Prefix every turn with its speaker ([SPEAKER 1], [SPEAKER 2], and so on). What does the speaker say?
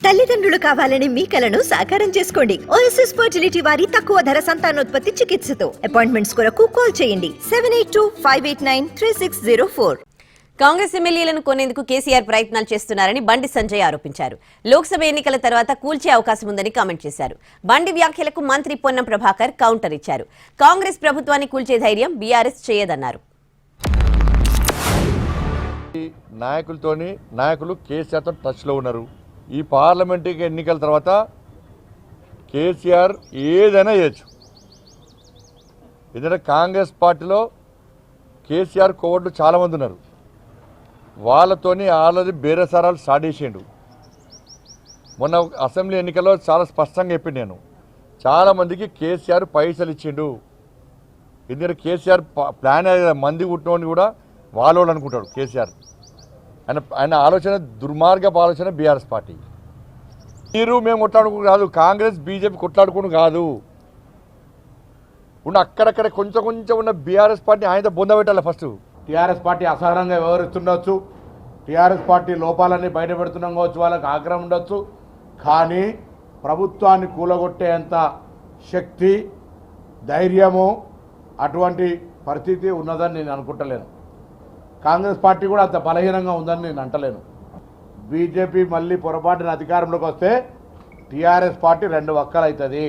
[SPEAKER 1] తల్లిదండ్రులు కావాలని మీ కలను సాకారం చేసుకోండి. ఓఎస్ఎస్ ఫర్టిలిటీ వారి తక్కువ ధర సంతానోత్పత్తి చికిత్సతో అపాయింట్మెంట్స్ కొరకు కాల్ చేయండి 7825893604.
[SPEAKER 2] కాంగ్రెస్ ఎమ్మెల్యేలను కొనేందుకు కేసీఆర్ ప్రయత్నాలు చేస్తున్నారని బండి సంజయ్ ఆరోపించారు. లోక్సభ ఎన్నికల తర్వాత కూల్చే అవకాశం ఉందని కామెంట్ చేశారు. బండి వ్యాఖ్యలకు మంత్రి పొన్నం ప్రభాకర్ కౌంటర్ ఇచ్చారు. కాంగ్రెస్ ప్రభుత్వాన్ని కూల్చే ధైర్యం బీఆర్ఎస్ చేయదన్నారు.
[SPEAKER 3] నాయకులు కేసీఆర్తో టచ్లో ఉన్నారు. ఈ పార్లమెంటు ఎన్నికల తర్వాత కేసీఆర్ ఏదైనా చేయొచ్చు. ఎందుకంటే కాంగ్రెస్ పార్టీలో కేసీఆర్ కోవట్లు చాలామంది ఉన్నారు. వాళ్ళతోని ఆల్రెడీ బేరసారాలు స్టార్ట్ చేసిండు. మొన్న అసెంబ్లీ ఎన్నికల్లో చాలా స్పష్టంగా చెప్పిండు. నేను చాలామందికి కేసీఆర్ పైసలు ఇచ్చిండు. ఎందుకంటే కేసీఆర్ ప్లాన్ మంది పుట్టినోడిని కూడా వాళ్ళు అనుకుంటాడు కేసీఆర్. ఆయన ఆలోచన దుర్మార్గపు ఆలోచన బీఆర్ఎస్ పార్టీ. మేము కొట్లాడుకుని కాదు, కాంగ్రెస్ బీజేపీ కొట్లాడుకుని కాదు. అక్కడక్కడ కొంచెం ఉన్న బీఆర్ఎస్ పార్టీ ఆయనతో బొందబెట్టాలి. ఫస్ట్
[SPEAKER 4] టీఆర్ఎస్ పార్టీ అసహనంగా వ్యవహరిస్తుండొచ్చు, టీఆర్ఎస్ పార్టీ లోపాలన్నీ బయటపెడుతున్నాం కావచ్చు, వాళ్ళకి ఆగ్రహం ఉండొచ్చు. కానీ ప్రభుత్వాన్ని కూలగొట్టేంత శక్తి, ధైర్యము, అటువంటి పరిస్థితి ఉన్నదని నేను అనుకుంటలేను. కాంగ్రెస్ పార్టీ కూడా అంత బలహీనంగా ఉందని నేను అంటలేను. బీజేపీ మళ్ళీ పొరపాటున అధికారంలోకి వస్తే టీఆర్ఎస్ పార్టీ 2 వక్కలు అవుతుంది.